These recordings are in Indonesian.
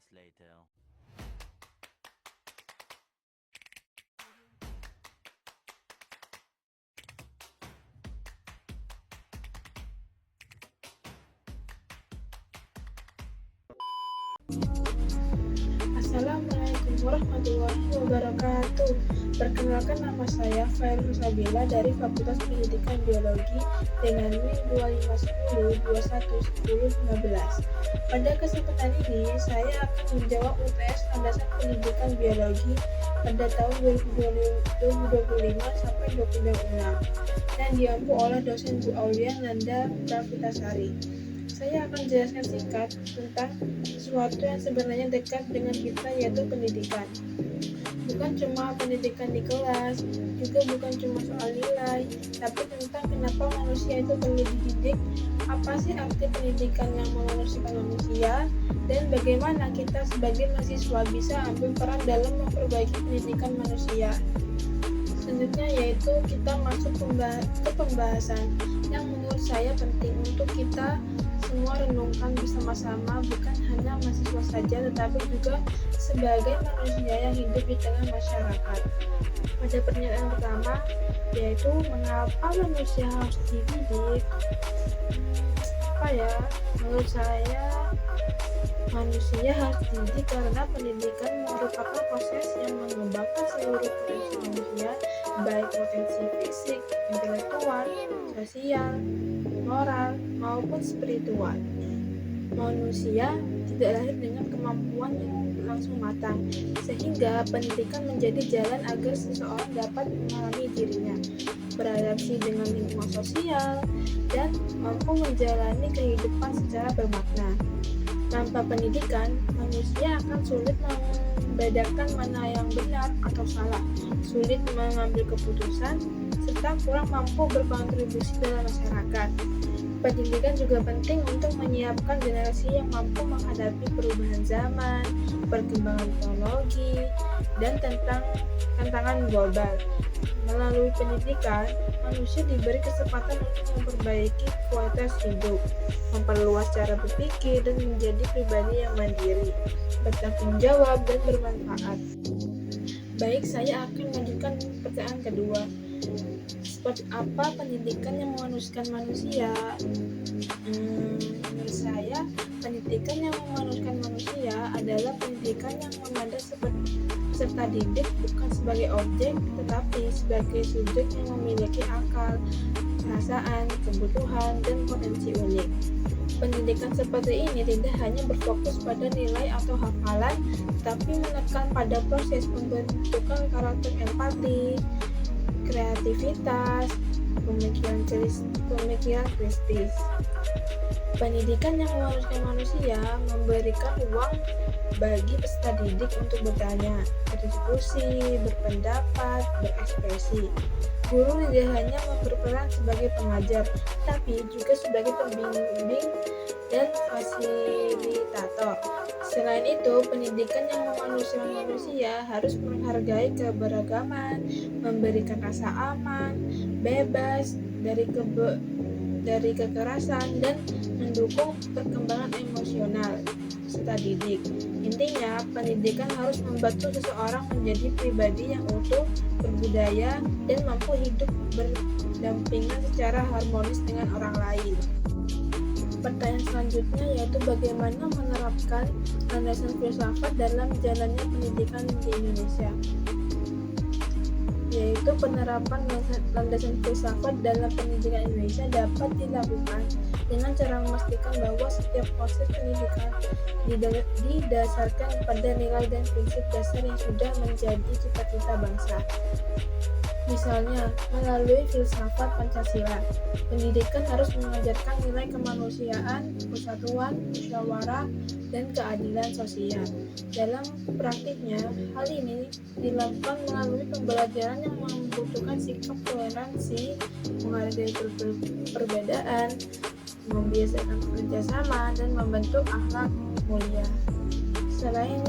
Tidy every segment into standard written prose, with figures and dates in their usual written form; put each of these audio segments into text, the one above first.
moments later. Assalamualaikum warahmatullahi wabarakatuh. Perkenalkan, nama saya Fairul Sabila dari Fakultas Pendidikan Biologi dengan NIM 2510211015. Pada kesempatan ini, saya akan menjawab UTS Landasan Pendidikan Biologi pada tahun 2025 sampai 2026 yang diampu oleh dosen Bu Aulia Nanda Pravitasari. Saya akan jelaskan singkat tentang sesuatu yang sebenarnya dekat dengan kita, yaitu pendidikan. Bukan cuma pendidikan di kelas, juga bukan cuma soal nilai, tapi tentang kenapa manusia itu perlu dididik, apa sih arti pendidikan yang memanusiakan manusia, dan bagaimana kita sebagai mahasiswa bisa ambil peran dalam memperbaiki pendidikan manusia. Selanjutnya yaitu kita masuk ke pembahasan yang menurut saya penting untuk kita semua renungkan bersama-sama, bukan hanya mahasiswa saja tetapi juga sebagai manusia yang hidup di tengah masyarakat. Pada pernyataan pertama yaitu mengapa manusia harus dididik. Menurut saya manusia harus dididik karena pendidikan merupakan proses yang mengembangkan seluruh potensi manusia, baik potensi fisik, intelektual, sosial, moral, maupun spiritual. Manusia tidak lahir dengan kemampuan yang langsung matang, sehingga pendidikan menjadi jalan agar seseorang dapat memahami dirinya, beradaptasi dengan lingkungan sosial, dan mampu menjalani kehidupan secara bermakna. Tanpa pendidikan, manusia akan sulit membedakan mana yang benar atau salah, sulit mengambil keputusan, serta kurang mampu berkontribusi dalam masyarakat. Pendidikan juga penting untuk menyiapkan generasi yang mampu menghadapi perubahan zaman, perkembangan teknologi, dan tantangan global. Melalui pendidikan, manusia diberi kesempatan untuk memperbaiki kualitas hidup, memperluas cara berpikir, dan menjadi pribadi yang mandiri, bertanggung jawab, dan bermanfaat. Baik, saya akan melanjutkan pertanyaan kedua. Seperti apa pendidikan yang memanusiakan manusia? Menurut saya, pendidikan yang memanusiakan manusia adalah pendidikan yang memandang peserta didik bukan sebagai objek, tetapi sebagai subjek yang memiliki akal, perasaan, kebutuhan, dan potensi unik. Pendidikan seperti ini tidak hanya berfokus pada nilai atau hafalan, tetapi menekan pada proses pembentukan karakter empati, kreativitas, pemikiran kritis. Pendidikan yang memanusiakan manusia memberikan ruang bagi peserta didik untuk bertanya, berdiskusi, berpendapat, berekspresi. Guru tidak hanya berperan sebagai pengajar, tapi juga sebagai pembimbing dan fasilitator. Selain itu, pendidikan yang memanusiakan manusia harus menghargai keberagaman, memberikan rasa aman, bebas dari kekerasan, dan mendukung perkembangan emosional peserta didik. Intinya, pendidikan harus membantu seseorang menjadi pribadi yang utuh, berbudaya, dan mampu hidup berdampingan secara harmonis dengan orang lain. Pertanyaan selanjutnya yaitu bagaimana menerapkan landasan filsafat dalam jalannya pendidikan di Indonesia. Yaitu penerapan landasan filsafat dalam pendidikan Indonesia dapat dilakukan dengan cara memastikan bahwa setiap proses pendidikan didasarkan pada nilai dan prinsip dasar yang sudah menjadi cita-cita bangsa. Misalnya, melalui filsafat Pancasila, pendidikan harus mengajarkan nilai kemanusiaan, persatuan, musyawarah, dan keadilan sosial. Dalam praktiknya, hal ini dilakukan melalui pembelajaran yang membutuhkan sikap toleransi, menghargai perbedaan, membiasakan kerjasama, dan membentuk akhlak mulia. Selain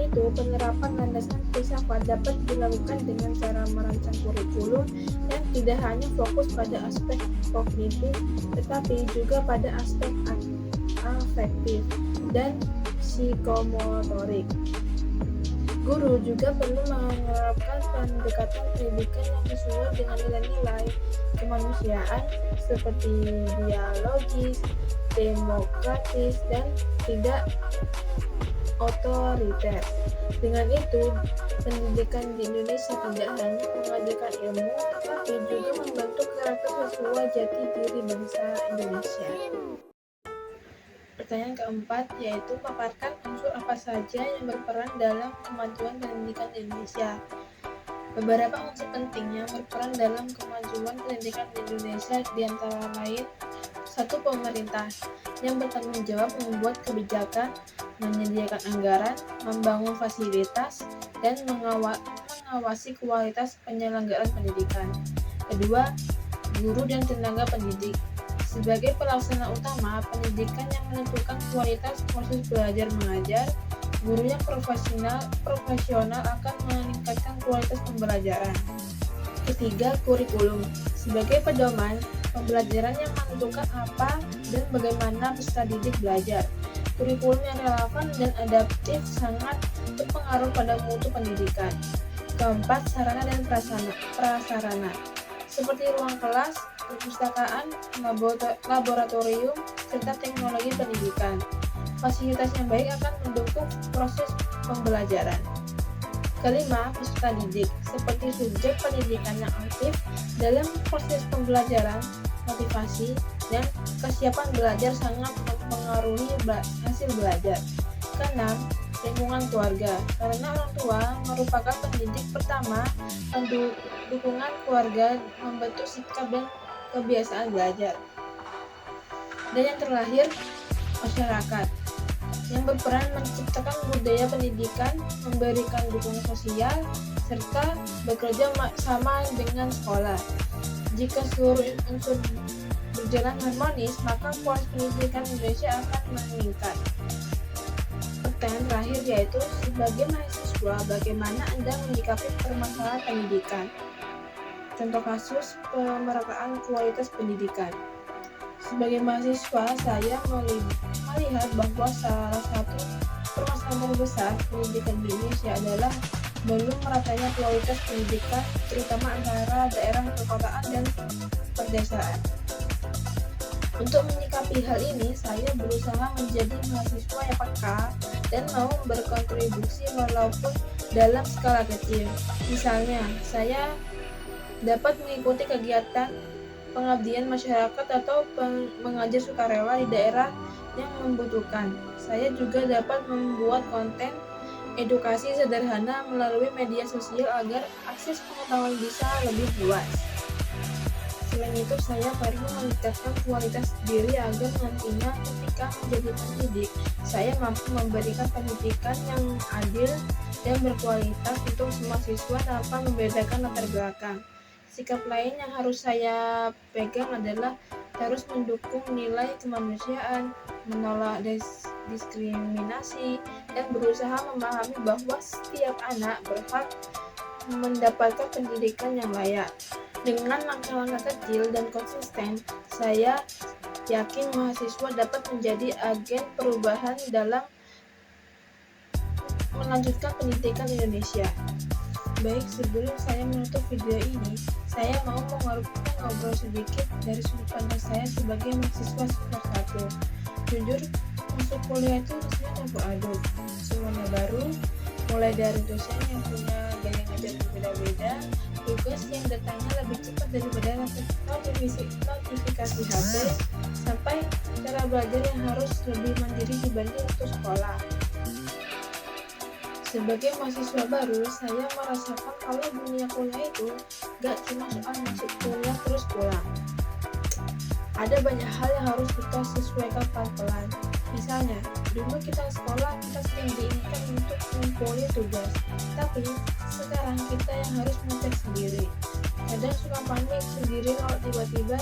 itu, penerapan landasan filsafat dapat dilakukan dengan cara merancang kurikulum yang tidak hanya fokus pada aspek kognitif, tetapi juga pada aspek afektif dan psikomotorik. Guru juga perlu menerapkan pendekatan pendidikan yang sesuai dengan nilai-nilai kemanusiaan seperti dialogis, demokratis, dan tidak otoriter. Dengan itu, pendidikan di Indonesia tidak hanya mengajarkan ilmu, tetapi juga membentuk karakter sesuai jati diri bangsa Indonesia. Pertanyaan keempat yaitu paparkan unsur apa saja yang berperan dalam kemajuan pendidikan di Indonesia. Beberapa unsur penting yang berperan dalam kemajuan pendidikan di Indonesia diantara lain: 1. Pemerintah yang bertanggung jawab membuat kebijakan, menyediakan anggaran, membangun fasilitas, dan mengawasi kualitas penyelenggaraan pendidikan. 2. Guru dan tenaga pendidik sebagai pelaksana utama pendidikan yang menentukan kualitas proses belajar mengajar. Guru yang profesional akan meningkatkan kualitas pembelajaran. 3. Kurikulum sebagai pedoman pembelajaran yang menentukan apa dan bagaimana peserta didik belajar. Kurikulum yang relevan dan adaptif sangat berpengaruh pada mutu pendidikan. 4. Sarana dan prasarana seperti ruang kelas, perpustakaan, laboratorium, serta teknologi pendidikan. Fasilitas yang baik akan mendukung proses pembelajaran. 5. Peserta didik seperti subjek pendidikan yang aktif dalam proses pembelajaran, motivasi, dan kesiapan belajar sangat mempengaruhi hasil belajar. 6. Lingkungan keluarga, karena orang tua merupakan pendidik pertama. Dukungan keluarga membentuk sikap dan kebiasaan belajar. Dan yang terakhir, masyarakat yang berperan menciptakan budaya pendidikan, memberikan dukungan sosial, serta bekerja sama dengan sekolah. Jika seluruh unsur berjalan harmonis, maka kualitas pendidikan Indonesia akan meningkat. Pertanyaan terakhir yaitu, sebagai mahasiswa, bagaimana Anda menyikapi permasalahan pendidikan? Contoh kasus pemerataan kualitas pendidikan. Sebagai mahasiswa, saya melihat bahwa salah satu permasalahan terbesar pendidikan di Indonesia adalah belum meratanya kualitas pendidikan, terutama antara daerah perkotaan dan pedesaan. Untuk menyikapi hal ini, saya berusaha menjadi mahasiswa yang peka dan mau berkontribusi walaupun dalam skala kecil. Misalnya, saya dapat mengikuti kegiatan pengabdian masyarakat atau mengajar sukarela di daerah yang membutuhkan. Saya juga dapat membuat konten edukasi sederhana melalui media sosial agar akses pengetahuan bisa lebih luas. Selain itu, saya perlu meningkatkan kualitas diri agar nantinya ketika menjadi pendidik, saya mampu memberikan pendidikan yang adil dan berkualitas untuk semua siswa tanpa membedakan latar belakang. Sikap lain yang harus saya pegang adalah terus mendukung nilai kemanusiaan, menolak diskriminasi, dan berusaha memahami bahwa setiap anak berhak mendapatkan pendidikan yang layak. Dengan langkah-langkah kecil dan konsisten, saya yakin mahasiswa dapat menjadi agen perubahan dalam melanjutkan pendidikan Indonesia. Baik, sebelum saya menutup video ini, saya mau mengobrol sedikit dari sudut pandang saya sebagai mahasiswa semester 1. Jujur, masuk kuliah itu rasanya campur aduk. Semuanya baru, mulai dari dosen yang punya gaya ngajar berbeda-beda, tugas yang datangnya lebih cepat daripada notifikasi HP, sampai cara belajar yang harus lebih mandiri dibanding waktu sekolah. Sebagai mahasiswa baru, saya merasakan kalau dunia kuliah itu gak cuma soal masuk kuliah terus pulang. Ada banyak hal yang harus kita sesuaikan pelan-pelan. Misalnya, dulu kita sekolah, kita sering diingatkan untuk mengumpulkan tugas. Tapi, sekarang kita yang harus mengejar sendiri. Kadang suka panik sendiri kalau tiba-tiba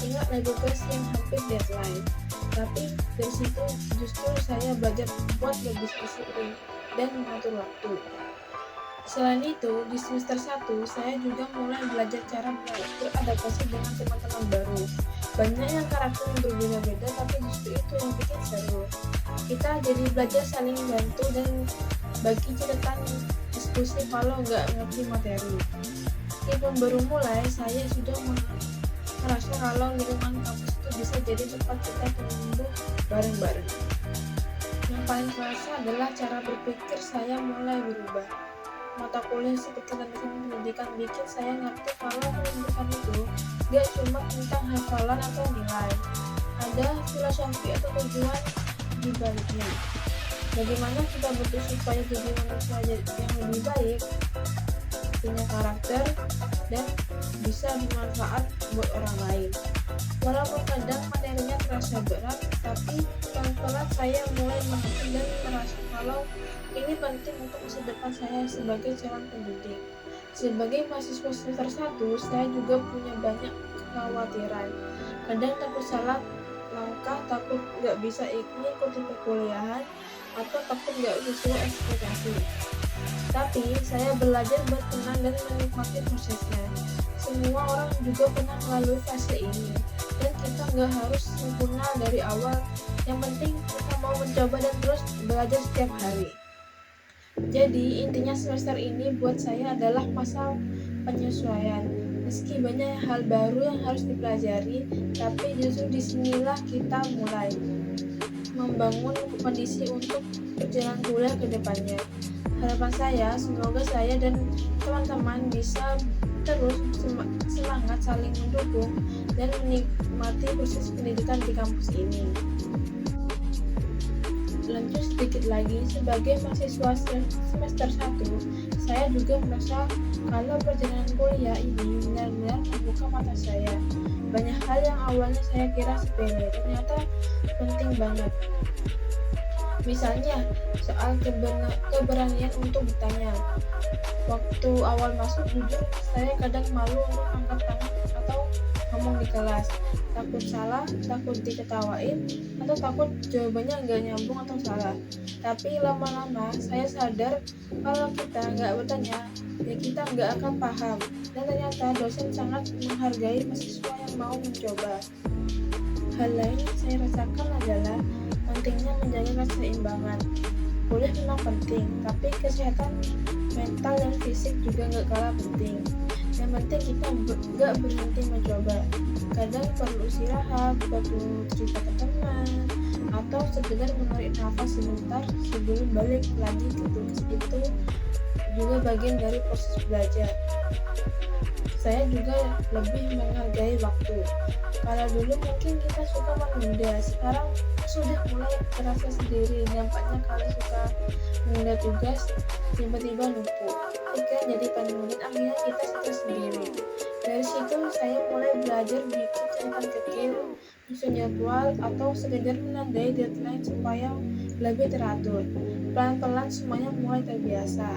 ingat ada tugas yang hampir deadline. Tapi, dari situ justru saya belajar buat lebih disiplin dan mengatur waktu. Selain itu, di semester 1, saya juga mulai belajar cara beradaptasi dengan teman-teman baru. Banyak yang karakter yang berbeda-beda, tapi justru itu yang bikin seru. Kita jadi belajar saling bantu dan bagi catatan diskusi kalau nggak ngerti materi. Meskipun baru mulai, saya sudah merasa kalau lingkungan kampus itu bisa jadi tempat kita tumbuh bareng-bareng. Yang paling terasa adalah cara berpikir saya mulai berubah. Mata kuliah seperti landasan pendidikan bikin saya ngerti kalau pendidikan itu gak cuma tentang hafalan atau nilai. Ada filosofi atau tujuan di baliknya. Bagaimana kita butuh supaya jadi manusia yang lebih baik, punya karakter, dan bisa bermanfaat buat orang lain. Walaupun kadang materinya terasa berat, tapi pelan-pelan saya mulai mengerti dan merasa kalau ini penting untuk masa depan saya sebagai calon pendidik. Sebagai mahasiswa semester 1, saya juga punya banyak kekhawatiran. Kadang takut salah langkah, takut nggak bisa ikuti perkuliahan, atau takut nggak sesuai ekspektasi. Tapi saya belajar bertenang dan menikmati prosesnya. Semua orang juga pernah melalui fase ini, dan kita nggak harus sempurna dari awal. Yang penting kita mau mencoba dan terus belajar setiap hari. Jadi intinya semester ini buat saya adalah masa penyesuaian. Meski banyak hal baru yang harus dipelajari, tapi justru disinilah kita mulai membangun kondisi untuk perjalanan kuliah ke depannya. Harapan saya, semoga saya dan teman-teman bisa terus semangat saling mendukung dan menikmati proses pendidikan di kampus ini. Lanjut sedikit lagi, sebagai mahasiswa semester 1, saya juga merasa kalau perjalanan kuliah ini benar-benar membuka mata saya. Banyak hal yang awalnya saya kira sepele, ternyata penting banget. Misalnya, soal keberanian untuk bertanya. Waktu awal masuk, jujur saya kadang malu untuk angkat tangan atau ngomong di kelas. Takut salah, takut diketawain, atau takut jawabannya nggak nyambung atau salah. Tapi lama-lama saya sadar kalau kita nggak bertanya, ya kita nggak akan paham. Dan ternyata dosen sangat menghargai mahasiswa yang mau mencoba. Hal lain yang saya rasakan adalah pentingnya menjaga keseimbangan. Kuliah memang penting, tapi kesehatan mental dan fisik juga nggak kalah penting. Yang penting kita nggak berhenti mencoba. Kadang perlu istirahat, perlu cerita ke teman, atau sekedar menarik nafas sebentar sebelum balik lagi ke tugas. Itu juga bagian dari proses belajar. Saya juga lebih menghargai waktu. Kalau dulu mungkin kita suka menunda, sekarang sudah mulai terasa sendiri. Dampaknya kalau suka menunda tugas, tiba-tiba numpuk. Jika jadi penulis, akhirnya kita stres sendiri. Dari situ saya mulai belajar bikin catatan kecil, menyusun jadwal, atau sekedar menandai deadline supaya lebih teratur. Pelan-pelan semuanya mulai terbiasa.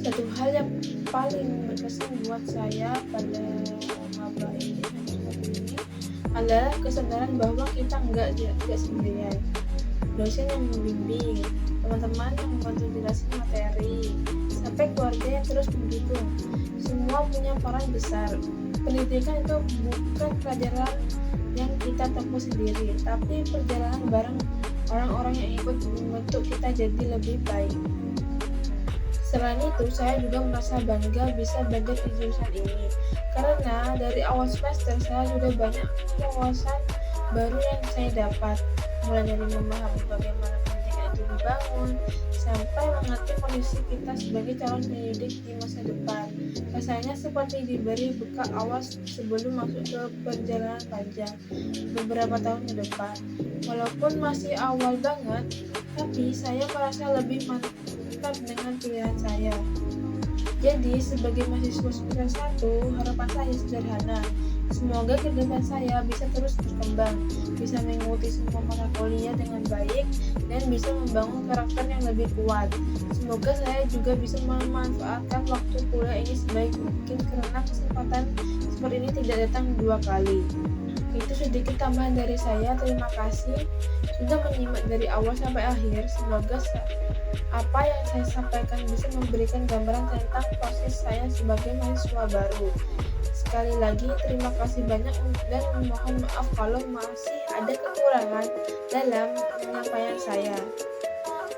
Satu hal yang paling berkesan buat saya pada maba ini adalah kesadaran bahwa kita nggak sendirian. Dosen yang membimbing, teman-teman yang membantu jelasin materi, sampai keluarga yang terus mendukung. Semua punya peran besar. Pendidikan itu bukan pelajaran yang kita tempuh sendiri, tapi perjalanan bareng orang-orang yang ikut membentuk kita jadi lebih baik. Selain itu, saya juga merasa bangga bisa belajar di jurusan ini, karena dari awal semester saya sudah banyak wawasan baru yang saya dapat, mulai dari memahami bagaimana pendidikan itu dibangun, sampai mengerti kondisi kita sebagai calon pendidik di masa depan. Rasanya seperti diberi bekal awal sebelum masuk ke perjalanan panjang beberapa tahun ke depan. Walaupun masih awal banget, tapi saya merasa lebih mantap dengan pilihan saya. Jadi sebagai mahasiswa semester 1, harapan saya sederhana. Semoga ke depan saya bisa terus berkembang, bisa mengikuti semua mata kuliah dengan baik, dan bisa membangun karakter yang lebih kuat. Semoga saya juga bisa memanfaatkan waktu kuliah ini sebaik mungkin, karena kesempatan seperti ini tidak datang dua kali. Itu sedikit tambahan dari saya. Terima kasih sudah menyimak dari awal sampai akhir. Semoga apa yang saya sampaikan bisa memberikan gambaran tentang proses saya sebagai mahasiswa baru. Sekali lagi, terima kasih banyak dan mohon maaf kalau masih ada kekurangan dalam penyampaian saya.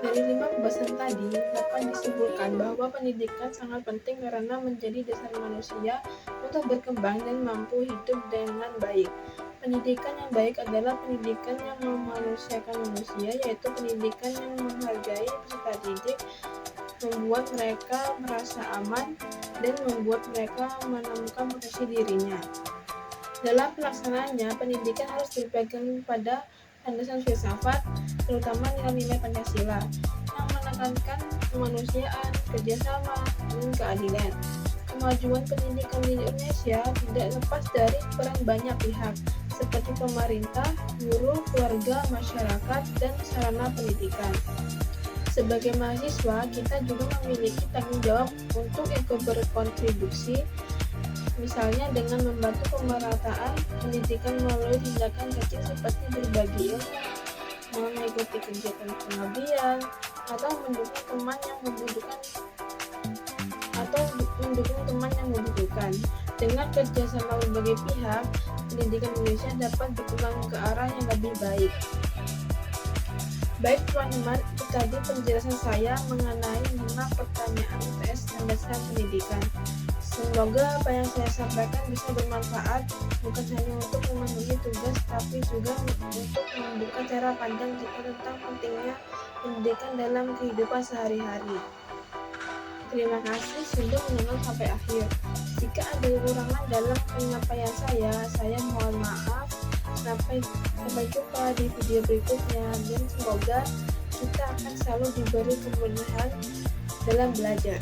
Dari 5 pembahasan tadi, dapat disimpulkan bahwa pendidikan sangat penting karena menjadi dasar manusia untuk berkembang dan mampu hidup dengan baik. Pendidikan yang baik adalah pendidikan yang memanusiakan manusia, yaitu pendidikan yang menghargai peserta didik, membuat mereka merasa aman, dan membuat mereka menemukan potensi dirinya. Dalam pelaksanaannya, pendidikan harus berpegang pada landasan filsafat, terutama nilai-nilai Pancasila, yang menekankan kemanusiaan, kerjasama, dan keadilan. Kemajuan pendidikan di Indonesia tidak lepas dari peran banyak pihak, seperti pemerintah, guru, keluarga, masyarakat, dan sarana pendidikan. Sebagai mahasiswa, kita juga memiliki tanggung jawab untuk ikut berkontribusi, misalnya dengan membantu pemerataan pendidikan melalui tindakan kecil seperti berbagi ilmu, mengikuti kegiatan pengabdian, atau mendukung teman yang membutuhkan. Dengan kerjasama berbagai pihak, pendidikan Indonesia dapat berkembang ke arah yang lebih baik. Baik teman-teman, itu tadi penjelasan saya mengenai 5 pertanyaan UTS dan dasar pendidikan. Semoga apa yang saya sampaikan bisa bermanfaat, bukan hanya untuk memenuhi tugas, tapi juga untuk membuka cara pandang kita tentang pentingnya pendidikan dalam kehidupan sehari-hari. Terima kasih sudah menonton sampai akhir. Jika ada kekurangan dalam penyampaian saya mohon maaf. Sampai jumpa di video berikutnya, dan semoga kita akan selalu diberi kemudahan dalam belajar.